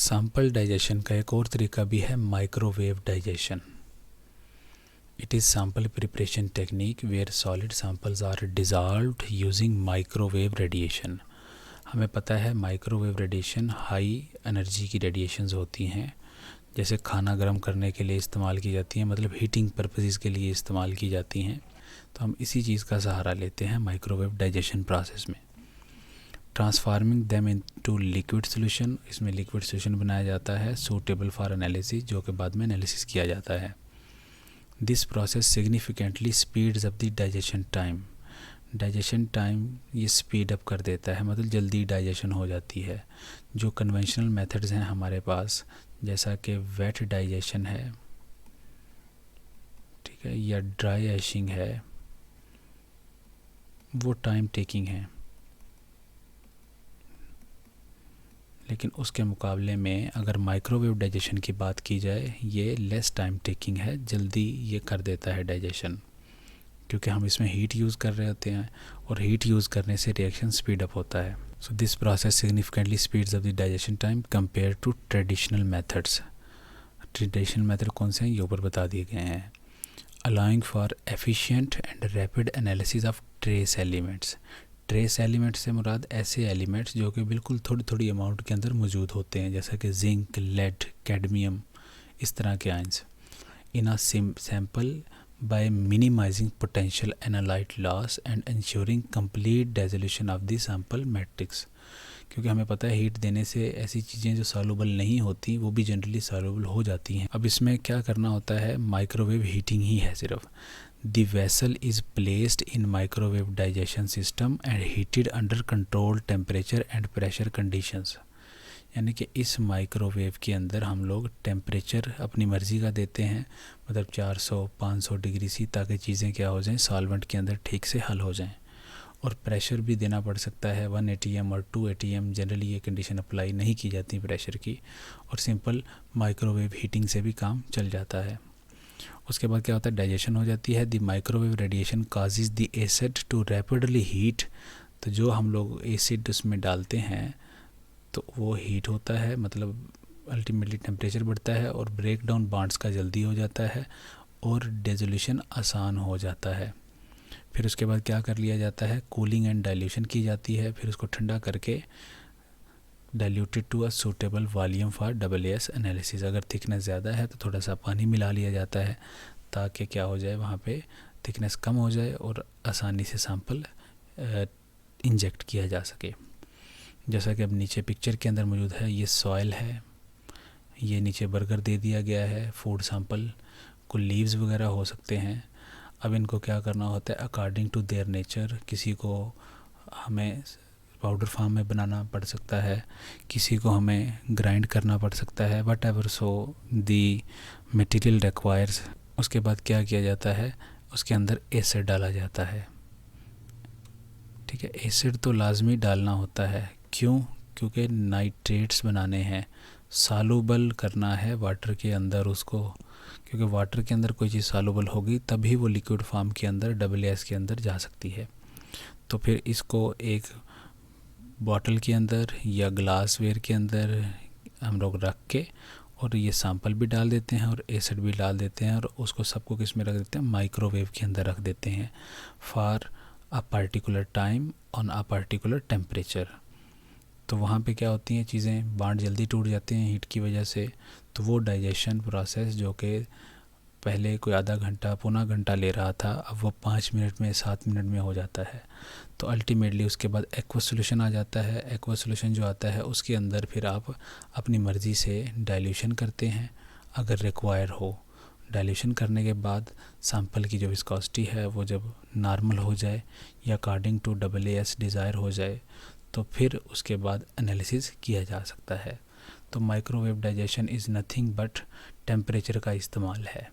Sample digestion का एक और तरीका भी है microwave digestion. It is sample preparation technique where solid samples are dissolved using microwave radiation. हमें पता है माइक्रोवेव रेडिएशन हाई एनर्जी की रेडिएशंस होती हैं, जैसे खाना गर्म करने के लिए इस्तेमाल की जाती हैं, मतलब हीटिंग पर्पसेस के लिए इस्तेमाल की जाती हैं। तो हम इसी चीज़ का सहारा लेते हैं माइक्रोवेव डाइजेशन प्रोसेस में। Transforming them into liquid solution, इसमें लिक्विड सोल्यूशन बनाया जाता है सूटेबल फॉर एनालिसिस, जो कि बाद में एनालिसिस किया जाता है। This process significantly speeds up the digestion time. Digestion time ये स्पीड अप कर देता है, मतलब जल्दी डाइजेशन हो जाती है। जो कन्वेंशनल मेथड्स हैं हमारे पास, जैसा कि वेट डाइजेशन है, ठीक है, या ड्राई ऐशिंग है, वो टाइम टेकिंग है। लेकिन उसके मुकाबले में अगर माइक्रोवेव डाइजेशन की बात की जाए, ये लेस टाइम टेकिंग है, जल्दी ये कर देता है डाइजेशन, क्योंकि हम इसमें हीट यूज़ कर रहे होते हैं और हीट यूज़ करने से रिएक्शन स्पीड अप होता है। So this process significantly speeds up the digestion time compare to traditional methods. Traditional method कौन से हैं, ये ऊपर बता दिए गए हैं। Allowing for efficient and rapid analysis of trace elements. Trace element से मुराद ऐसे एलिमेंट्स जो कि बिल्कुल थोड़ी थोड़ी अमाउंट के अंदर मौजूद होते हैं, जैसा कि जिंक, लेड, कैडमियम, इस तरह के ions in a sample by minimising potential analyte loss and ensuring complete dissolution of the sample matrix. क्योंकि हमें पता है हीट देने से ऐसी चीज़ें जो सॉल्युबल नहीं होती वो भी जनरली सॉल्युबल हो जाती हैं। अब इसमें क्या करना होता है, माइक्रोवेव हीटिंग ही है सिर्फ। The vessel is placed in microwave digestion system and heated under controlled temperature and pressure conditions। यानी कि इस माइक्रोवेव के अंदर हम लोग टेम्परेचर अपनी मर्ज़ी का देते हैं, मतलब 400-500 डिग्री सी, ताकि चीज़ें क्या हो जाएं, सॉल्वेंट के अंदर ठीक से हल हो जाएं। और प्रेशर भी देना पड़ सकता है 1 atm और 2 atm। जनरली ये कंडीशन अप्लाई नहीं की जाती प्रेशर की, और सिंपल माइक्रोवेव हीटिंग से भी काम चल जाता है। उसके बाद क्या होता है, डाइजेशन हो जाती है। The microwave radiation causes the acid to rapidly heat. तो जो हम लोग एसिड उसमें डालते हैं तो वो हीट होता है, मतलब अल्टीमेटली टेम्परेचर बढ़ता है और ब्रेक डाउन बॉन्ड्स का जल्दी हो जाता है और डिसोल्यूशन आसान हो जाता है। फिर उसके बाद क्या कर लिया जाता है, कूलिंग एंड डाइल्यूशन की जाती है। फिर उसको ठंडा करके diluted to a suitable volume for AAS analysis. अगर थिकनेस ज़्यादा है तो थोड़ा सा पानी मिला लिया जाता है, ताकि क्या हो जाए, वहाँ पे थिकनेस कम हो जाए और आसानी से सैंपल इंजेक्ट किया जा सके। जैसा कि अब नीचे पिक्चर के अंदर मौजूद है, ये सॉइल है, ये नीचे बर्गर दे दिया गया है, फूड सैंपल को लीव्स वगैरह हो सकते हैं। अब इनको क्या करना होता है, अकॉर्डिंग टू देयर नेचर। किसी को हमें पाउडर फॉर्म में बनाना पड़ सकता है, किसी को हमें ग्राइंड करना पड़ सकता है, what ever so the material requires. उसके बाद क्या किया जाता है, उसके अंदर एसिड डाला जाता है। ठीक है, एसिड तो लाजमी डालना होता है। क्यों? क्योंकि नाइट्रेट्स बनाने हैं, सॉल्युबल करना है वाटर के अंदर उसको, क्योंकि वाटर के अंदर कोई चीज़ सॉल्युबल होगी तभी वो लिक्विड फॉर्म के अंदर AAS के अंदर जा सकती है। तो फिर इसको एक बॉटल के अंदर या ग्लासवेयर के अंदर हम लोग रख के और ये सैंपल भी डाल देते हैं और एसिड भी डाल देते हैं, और उसको सबको किस में रख देते हैं, माइक्रोवेव के अंदर रख देते हैं for a particular time on a particular temperature. तो वहाँ पे क्या होती हैं चीज़ें, बांड जल्दी टूट जाते हैं हीट की वजह से। तो वो डाइजेशन प्रोसेस जो कि पहले कोई आधा घंटा पौना घंटा ले रहा था, अब वो 5 मिनट में 7 मिनट में हो जाता है। तो अल्टीमेटली उसके बाद एक्वस सोल्यूशन आ जाता है। एक्वस सोल्यूशन जो आता है उसके अंदर फिर आप अपनी मर्ज़ी से डाइल्यूशन करते हैं अगर रिक्वायर हो। डाइल्यूशन करने के बाद सैंपल की जो विस्कोसिटी है वो जब नॉर्मल हो जाए या अकॉर्डिंग टू AAS डिज़ायर हो जाए, तो फिर उसके बाद एनालिसिस किया जा सकता है। तो microwave digestion is nothing but temperature का इस्तेमाल है।